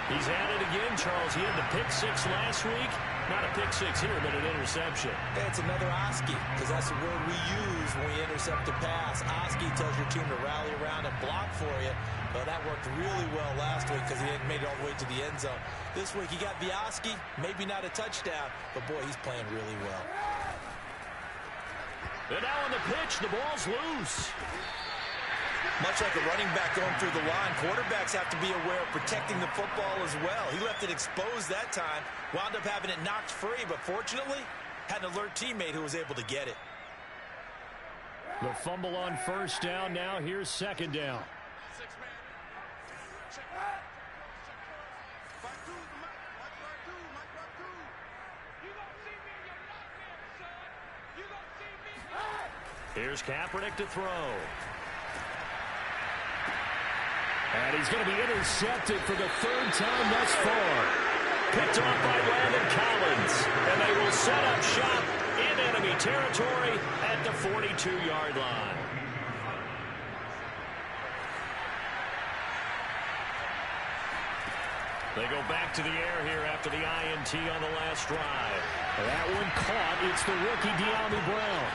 He's at it again, Charles. He had the pick 6 last week. Not a pick 6 here, but an interception. It's another Oski, because that's the word we use when we intercept a pass. Oski tells your team to rally around and block for you. Well, that worked really well last week because he hadn't made it all the way to the end zone. This week he got the Oski, maybe not a touchdown, but boy, he's playing really well. And now on the pitch, the ball's loose. Much like a running back going through the line, quarterbacks have to be aware of protecting the football as well. He left it exposed that time, wound up having it knocked free, but fortunately, had an alert teammate who was able to get it. The fumble on 1st down. Now here's 2nd down. Here's Kaepernick to throw. And he's going to be intercepted for the third time thus far. Picked off by Landon Collins. And they will set up shop in enemy territory at the 42-yard line. They go back to the air here after the INT on the last drive. That one caught. It's the rookie De'Ami Brown.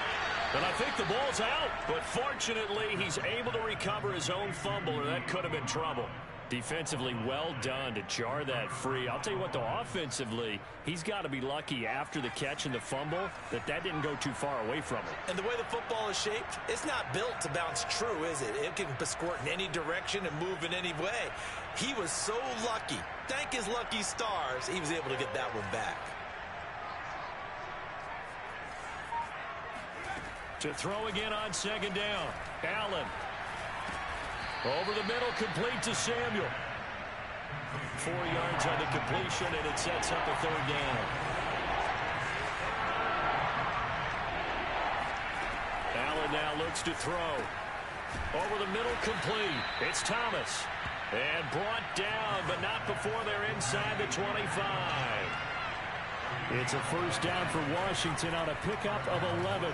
And I think the ball's out, but fortunately he's able to recover his own fumble, or that could have been trouble. Defensively, well done to jar that free. I'll tell you what, though, offensively, he's got to be lucky after the catch and the fumble that didn't go too far away from him. And the way the football is shaped, it's not built to bounce true, is it? It can squirt in any direction and move in any way. He was so lucky. Thank his lucky stars, he was able to get that one back. To throw again on second down. Allen. Over the middle, complete to Samuel. 4 yards on the completion, and it sets up a third down. Allen now looks to throw. Over the middle, complete. It's Thomas. And brought down, but not before they're inside the 25. It's a first down for Washington on a pickup of 11.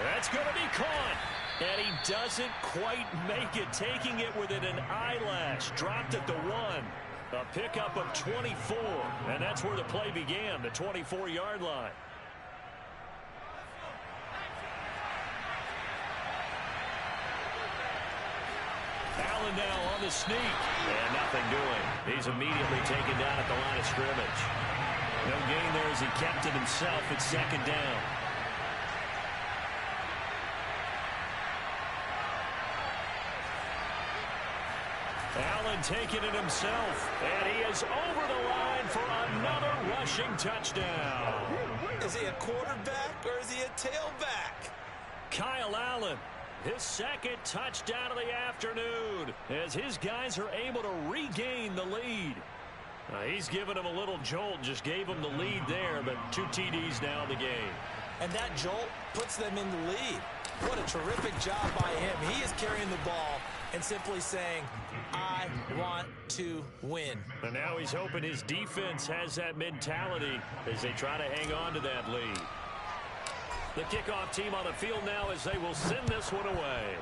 That's going to be caught. And he doesn't quite make it, taking it within an eyelash. Dropped at the 1. A pickup of 24. And that's where the play began, the 24-yard line. Allen now on the sneak. And nothing doing. He's immediately taken down at the line of scrimmage. No gain there as he kept it himself at second down. Allen taking it himself, and he is over the line for another rushing touchdown. Is he a quarterback or is he a tailback? Kyle Allen, his second touchdown of the afternoon, as his guys are able to regain the lead. He's given him a little jolt, just gave him the lead there, but 2 TDs now in the game. And that jolt puts them in the lead. What a terrific job by him. He is carrying the ball and simply saying, I want to win. And now he's hoping his defense has that mentality as they try to hang on to that lead. The kickoff team on the field now as they will send this one away.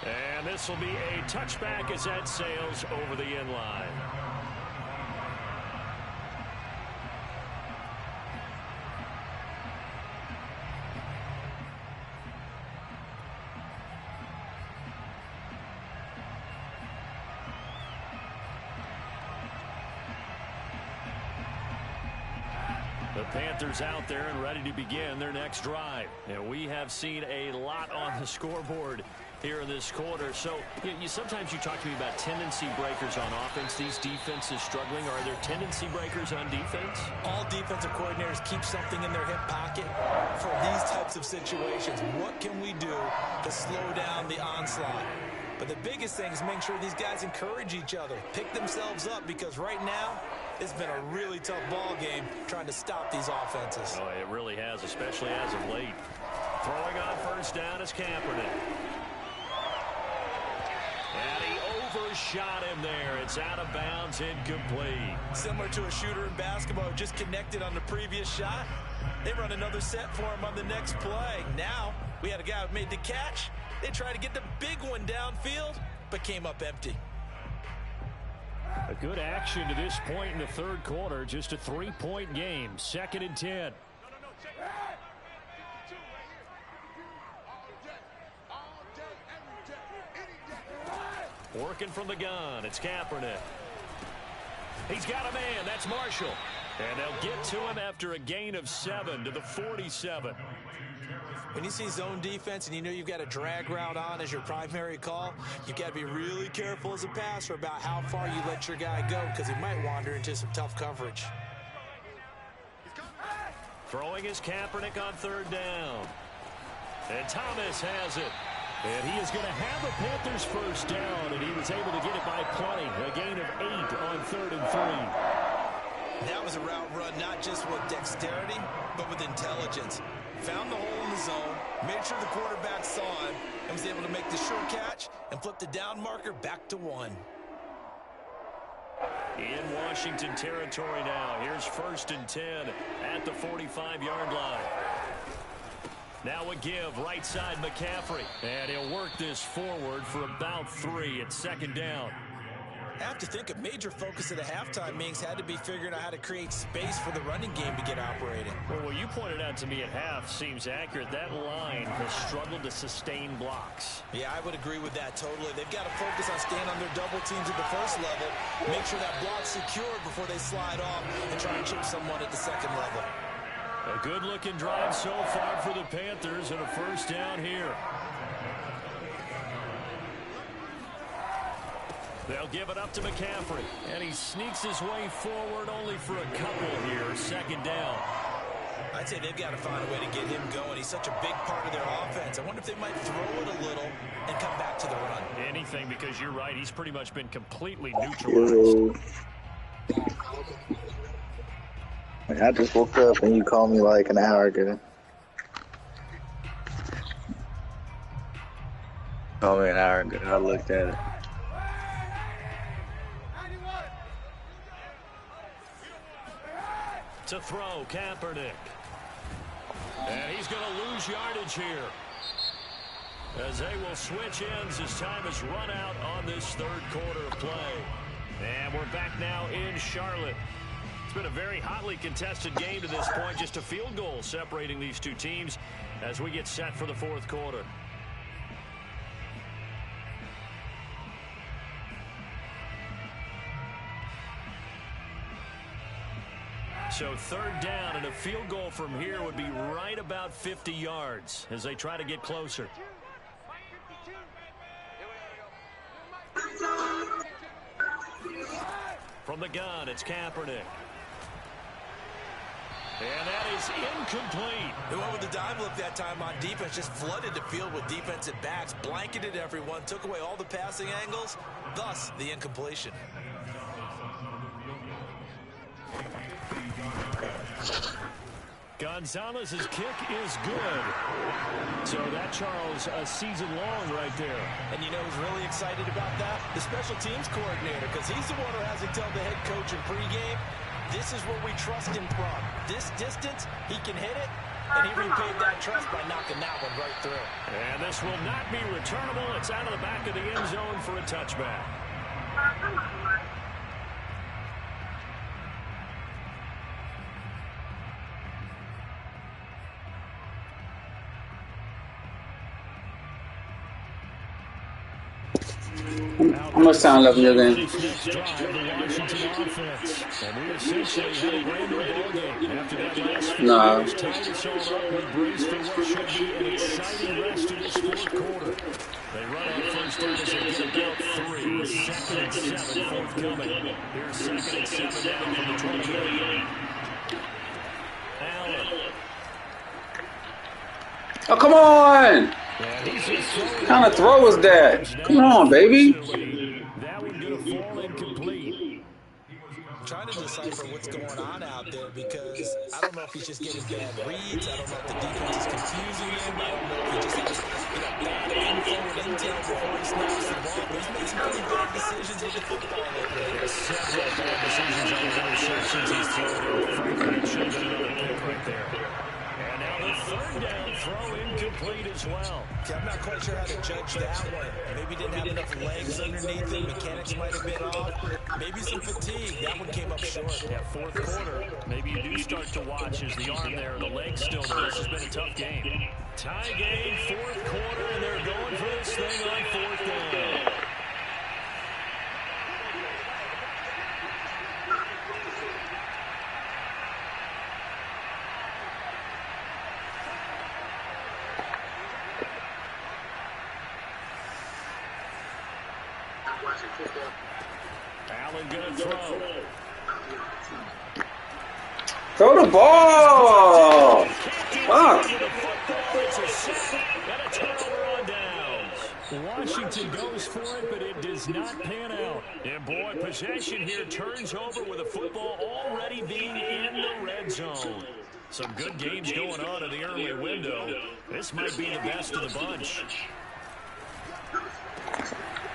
And this will be a touchback as that sails over the end line. The Panthers out there and ready to begin their next drive. And we have seen a lot on the scoreboard here in this quarter. So sometimes you talk to me about tendency breakers on offense. These defenses struggling. Are there tendency breakers on defense? All defensive coordinators keep something in their hip pocket for these types of situations. What can we do to slow down the onslaught? But the biggest thing is make sure these guys encourage each other, pick themselves up, because right now it's been a really tough ball game trying to stop these offenses. Oh, it really has, especially as of late. Throwing on first down is Kaepernick. And he overshot him there. It's out of bounds, incomplete. Similar to a shooter in basketball who just connected on the previous shot. They run another set for him on the next play. Now we had a guy who made the catch. They tried to get the big one downfield, but came up empty. A good action to this point in the third quarter. Just a 3-point game. 2nd and 10. Working from the gun. It's Kaepernick. He's got a man. That's Marshall. And they'll get to him after a gain of 7 to the 47. When you see zone defense and you know you've got a drag route on as your primary call, you've got to be really careful as a passer about how far you let your guy go, because he might wander into some tough coverage. Throwing is Kaepernick on third down. And Thomas has it. And he is going to have the Panthers first down, and he was able to get it by plenty. A gain of 8 on 3rd and 3. That was a route run, not just with dexterity, but with intelligence. Found the hole in the zone, made sure the quarterback saw him, and was able to make the sure catch and flip the down marker back to 1. In Washington territory now. Here's 1st and 10 at the 45-yard line. Now a give, right side McCaffrey. And he'll work this forward for about 3 at 2nd down. I have to think a major focus at the halftime meetings had to be figuring out how to create space for the running game to get operating. Well, what you pointed out to me at half seems accurate. That line has struggled to sustain blocks. Yeah, I would agree with that totally. They've got to focus on staying on their double teams at the first level, make sure that block's secured before they slide off and try and chip someone at the second level. A good-looking drive so far for the Panthers and a first down here. They'll give it up to McCaffrey, and he sneaks his way forward only for a couple here. 2nd down. I'd say they've got to find a way to get him going. He's such a big part of their offense. I wonder if they might throw it a little and come back to the run. Anything, because you're right. He's pretty much been completely neutralized. I just woke up and you called me like an hour ago. Called me an hour ago. I looked at it. To throw, Kaepernick. And he's going to lose yardage here, as they will switch ends as time has run out on this 3rd quarter of play. And we're back now in Charlotte. It's been a very hotly contested game to this point. Just a field goal separating these two teams as we get set for the 4th quarter. So 3rd down, and a field goal from here would be right about 50 yards as they try to get closer. From the gun, it's Kaepernick. And that is incomplete. They went with the dive look that time on defense, just flooded the field with defensive backs, blanketed everyone, took away all the passing angles, thus the incompletion. Gonzalez's kick is good. So that, Charles, a season long right there. And you know who's really excited about that? The special teams coordinator, because he's the one who has to tell the head coach in pregame, this is where we trust him from. This distance, he can hit it, and he repaid that trust by knocking that one right through. And this will not be returnable. It's out of the back of the end zone for a touchback. How much time left in your game? No. They run on first down as they get about 3. 2nd and 7 forthcoming. Here's 2nd and 7 down from the 28. Allen. Oh, come on! What kind of throw was that? Come on, baby. That one going to fall incomplete. I'm trying to decipher what's going on out there because I don't know if he's just getting bad reads. I don't know if the defense is confusing him. I don't know if he just has bad info and intel before he snaps the ball. But he's made some pretty bad decisions with the football lately. Several bad decisions on the interceptions he's thrown. Frankly, it should have been another pick right there. And now the 3rd down throw incomplete as well. See, I'm not quite sure how to judge that one. Maybe didn't have enough legs underneath him. Mechanics might have been off. Maybe some fatigue. That one came up short. Yeah, 4th quarter. Maybe you do start to watch as the arm there, the leg's still there. This has been a tough game. Tie game, 4th quarter, and they're going for this thing on 4th down. Allen gonna throw. Throw the ball! Fuck! It's a sack and a turnover on downs. Washington goes for it, but it does not pan out. And boy, possession here turns over with the football already being in the red zone. Some good games going on in the early window. This might be the best of the bunch.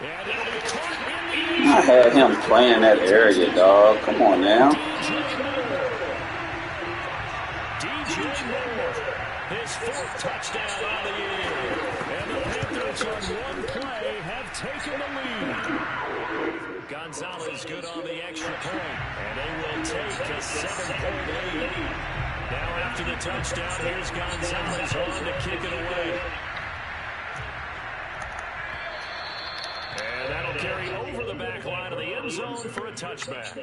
And it'll be caught in the I had him playing that area, dog. Come on now. DJ Moore, his fourth touchdown on the year. And the Panthers on one play have taken the lead. Gonzalez good on the extra point. And they will take a 7-point lead. Now after the touchdown, here's Gonzalez on to kick it away. And that'll carry over the back line of the end zone for a touchback.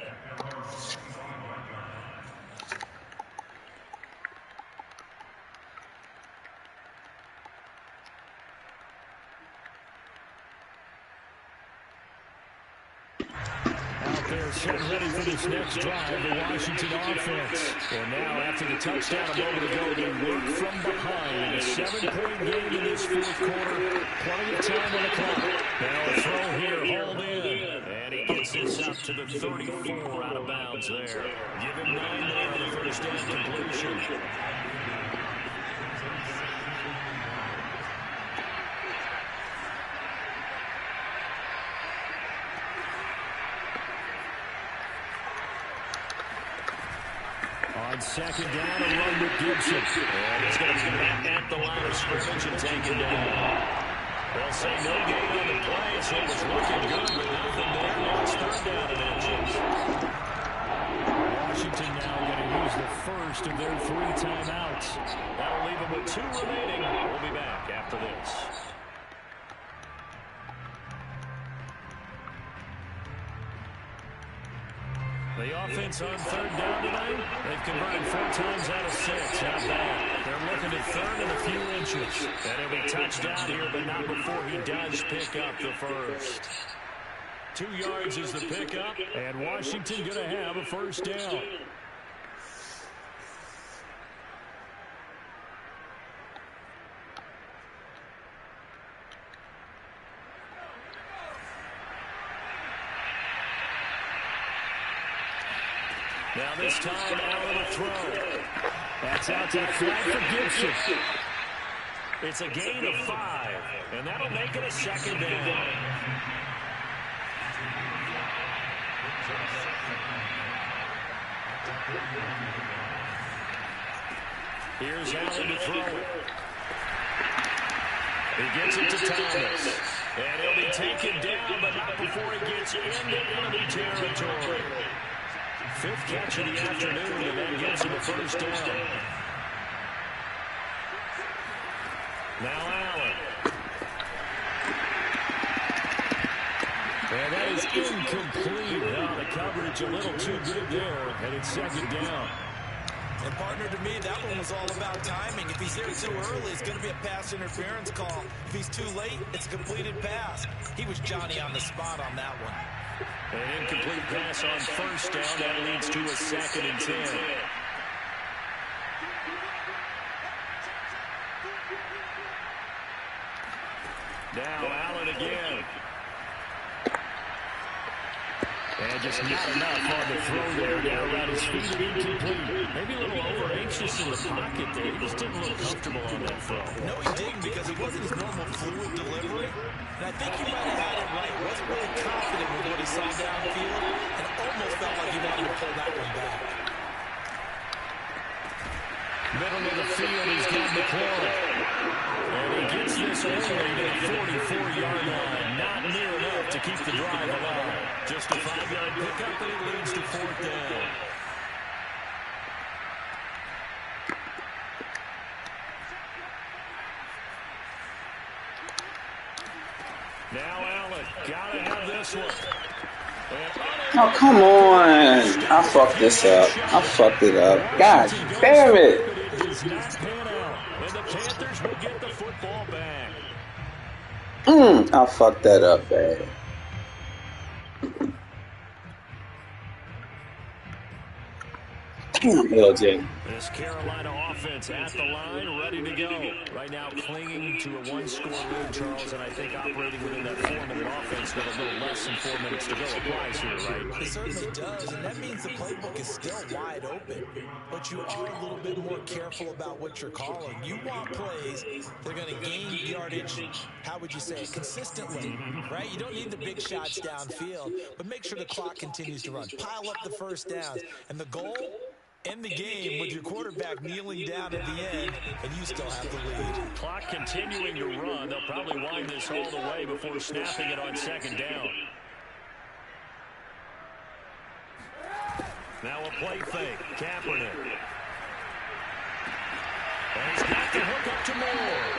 Getting ready for this next drive, the Washington offense. And now, after the touchdown a moment ago, they work from behind. A 7-point game in this fourth quarter. Plenty of time on the clock. Now a throw here, hauled in. And he gets this up to the 34 out of bounds there. Give him 9 there on the first down completion. On second down, a run with Gibson. And he's going to be back at the line of scrimmage and taken down. They'll say no gain on the play, so it was looking good, but nothing there. Now it's third down and inches. Washington now going to use the first of their 3 timeouts. That'll leave them with 2 remaining. We'll be back after this. The offense on third down tonight, they've converted 4 times out of 6. Not bad. They're looking at third and a few inches. And he'll be touchdown here, but not before he does pick up the first. 2 yards is the pickup, and Washington going to have a first down. Now this time, out of the throw. That's out to the flat for Gibson. It's a gain of 5, and that'll make it a second down. Here's Allen to throw it. He gets it to Thomas. And he'll be taken down, but not before he gets into enemy territory. 5th catch of the afternoon, and that gets him a first down. Now Allen. And that is incomplete. Now the coverage a little too good there, and it's second down. And partner, to me, that one was all about timing. If he's there too early, it's going to be a pass interference call. If he's too late, it's a completed pass. He was Johnny on the spot on that one. An incomplete pass on first down. That leads to a 2nd and 10. Now Allen again. And just not enough on the throw there. Down around his feet and incomplete. Maybe a little over-anxious in the pocket there. He just didn't look comfortable on that throw. No, he didn't, because it wasn't his normal fluid delivery. And I think he might have had it right. Wasn't really confident with what he saw downfield, and almost felt like he wanted to pull that one back. Middle of the field, he's got McLaurin. And he gets this early to the 44-yard line. Not near enough to keep the drive alive. Just a 5-yard pickup, and it leads to 4th down. Now Allen, gotta have this one. Oh, come on. I fucked this up. I fucked it up. God damn it. But it does not pan out. And the Panthers will get the football back. I fucked that up bad. Damn, LJ. This Carolina offense at the line, ready to go. Right now clinging to a one-score lead, Charles, and I think operating within that 4-minute offense with a little less than 4 minutes to go applies here, right? It certainly does, and that means the playbook is still wide open. But you are a little bit more careful about what you're calling. You want plays that are going to gain yardage, how would you say it, consistently, right? You don't need the big shots downfield, but make sure the clock continues to run. Pile up the first downs, and the goal, end the game with your quarterback kneeling down at the end, and you still have the lead. Clock continuing to run. They'll probably wind this all the way before snapping it on second down. Now a play fake. Kaepernick. And he's got the hook up to Moore.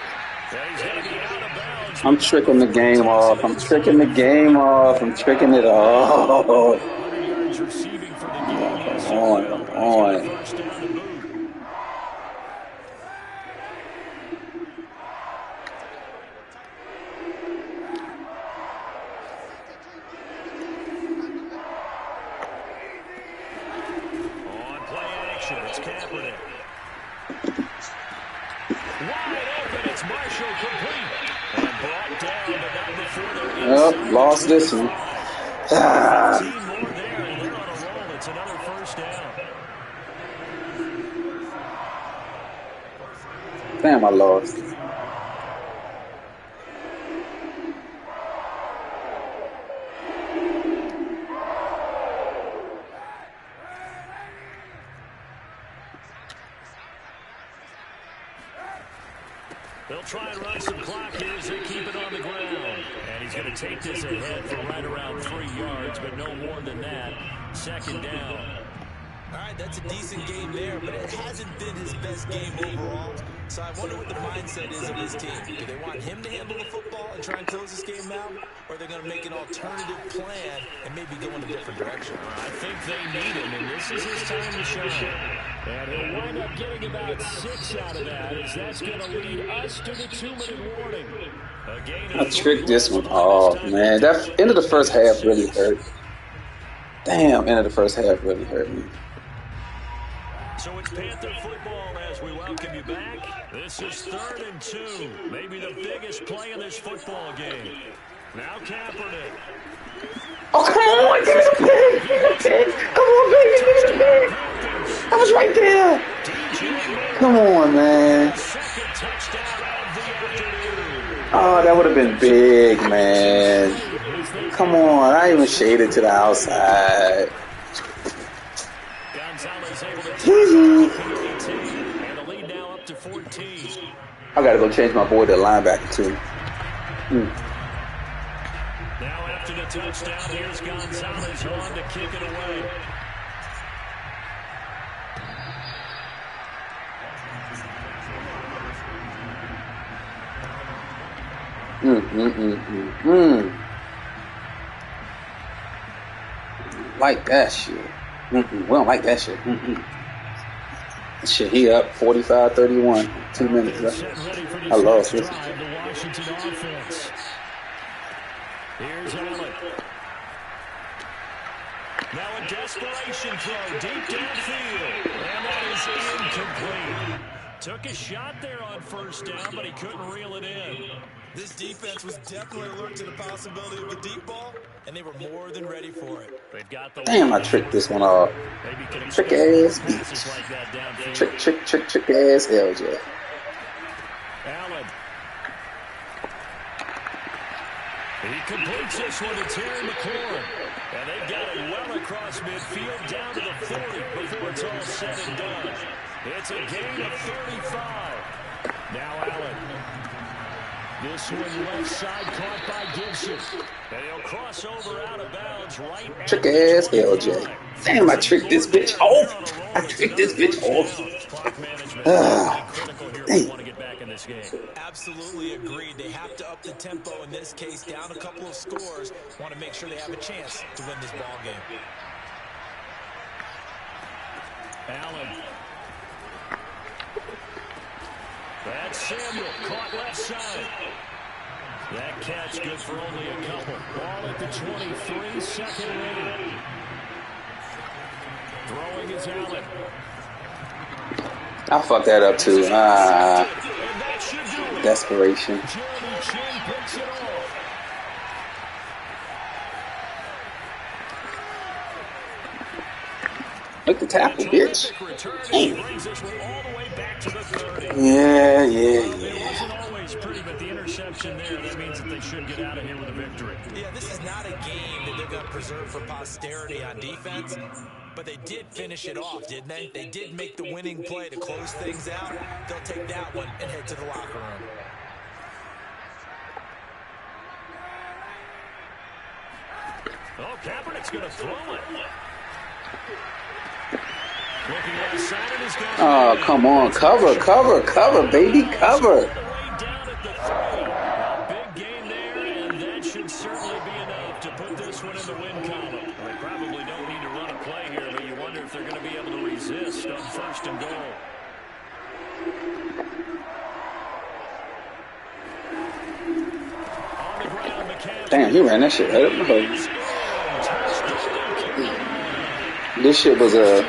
And he's going to be out of bounds. I'm tricking the game off. I'm tricking the game off. I'm tricking it off. 100 yards receiving for the game. Yes, Come on. first down to boot. On play action, it's Kaepernick. Wide open, it's Marshall complete. And brought down, but not before they're inside. Yep, lost this one. 15 more there, and they're on a roll. It's another first down. Damn, I lost. They'll try and run some clock here as they keep it on the ground. And he's going to take this ahead for right around 3 yards, but no more than that. Second down. All right, that's a decent game there, but it hasn't been his best game overall. So I wonder what the mindset is of his team. Do they want him to handle the football and try and close this game out? Or are they going to make an alternative plan and maybe go in a different direction? I think they need him, and this is his time to shine. And he'll wind up getting about 6 out of that, as that's going to lead us to the 2-minute warning. I tricked this one off, man. That end of the first half really hurt. Damn, end of the first half really hurt me. So it's Panther football as we welcome you back. This is 3rd and 2. Maybe the biggest play in this football game. Now Kaepernick. Oh, come on, give me the pick. Give me the pick. Come on, baby, give me the pick. I was right there. Come on, man. Second touchdown of the afternoon. Oh, that would have been big, man. Come on, I even shaded to the outside. Gonzalez able to take it, and the lead now up to 14. I gotta go change my boy to linebacker too. Now after the touchdown, here's Gonzalez on to kick it away. Like that shit. We don't like that shit. Shit, he up 45-31. 2 minutes left. I lost this. The Washington offense. Here's Allen. Now a desperation throw deep downfield. And that is incomplete. Took a shot there on first down, but he couldn't reel it in. This defense was definitely alert to the possibility of the deep ball, and they were more than ready for it. They've got the Damn, I tricked this one off. Trick ass bitch. Trick ass LJ. Allen. He completes this one to Terry McLaurin. And they've got it well across midfield down to the 40 before it's all said and done. It's a gain of 35. Now Allen. This one left side caught by Gibson. And he'll cross over out of bounds right at Trick ass LJ. Damn, I tricked this bitch off. I tricked this bitch off. Clock management critical here if we want to get back in this game. Absolutely agreed. They have to up the tempo in this case, down a couple of scores. Want to make sure they have a chance to win this ball game. Allen. That's Samuel, caught left side. That catch good for only a couple. Ball at the 23, second and 8. Throwing is Allen. I fucked that up too. Desperation. Look the tackle, bitch. Damn. Yeah. It wasn't always pretty, but the interception there, that means that they should get out of here with a victory. Yeah, this is not a game that they're going to preserve for posterity on defense, but they did finish it off, didn't they? They did make the winning play to close things out. They'll take that one and head to the locker room. Oh, Kaepernick's going to throw it. Oh, come on. Cover, baby, cover. Big gain there, and that should certainly be enough to put this one in the win column. They probably don't need to run a play here, but you wonder if they're going to be able to resist on 1st and goal. Damn, he ran that shit right up the hole. This shit was a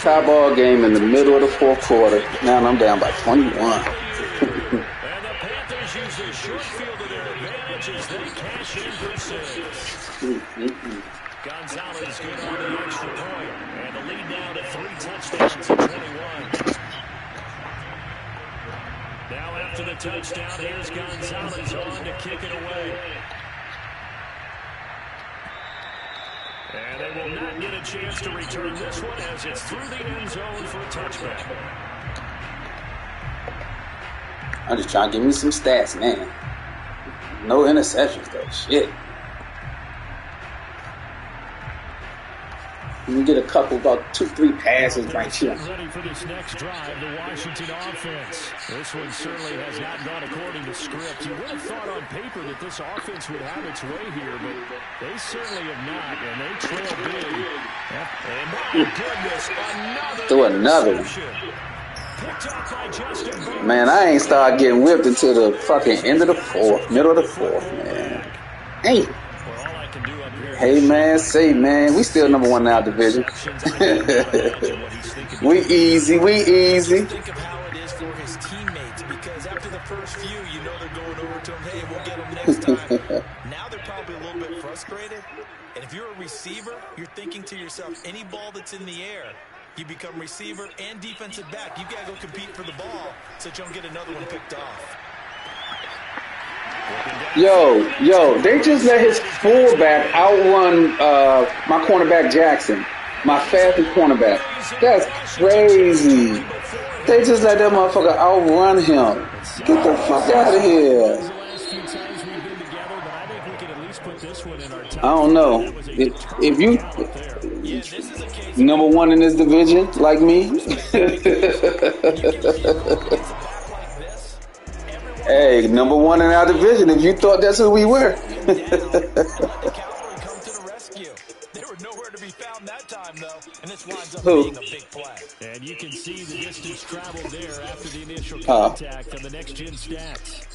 tie ball game in the middle of the 4th quarter. Now I'm down by 21. And the Panthers use their short field to their advantage as they cash in for 6. Gonzalez good on the extra point. And the lead now to 3 touchdowns at 21. Now after the touchdown, here's Gonzalez on to kick it away. And they will not get a chance to return this one as it's through the end zone for a touchback. I'm just trying to give me some stats, man. No interceptions, though. Shit. You get a couple, about 2-3 passes right here. Ready for this next drive, the Washington offense. This one certainly has not gone according to script. You would have thought on paper that this offense would have its way here, but they certainly have not, and they trail big. And my goodness, another one. Man, I ain't started getting whipped until the fucking end of the 4th, middle of the 4th, man. Hey. Hey, man, we still number 1 in our division. we easy. Think of how it is for his teammates, because after the first few, you know they're going over to him, hey, we'll get him next time. Now they're probably a little bit frustrated, and if you're a receiver, you're thinking to yourself, any ball that's in the air, you become receiver and defensive back. You've got to go compete for the ball so that you don't get another one picked off. Yo, they just let his fullback outrun my cornerback Jackson, my fastest cornerback. That's crazy. They just let that motherfucker outrun him. Get the fuck out of here. I don't know. If you number 1 in this division, like me. Hey, number 1 in our division, if you thought that's who we were. Who? And you can see the distance traveled there after the initial contact on the next gen stats.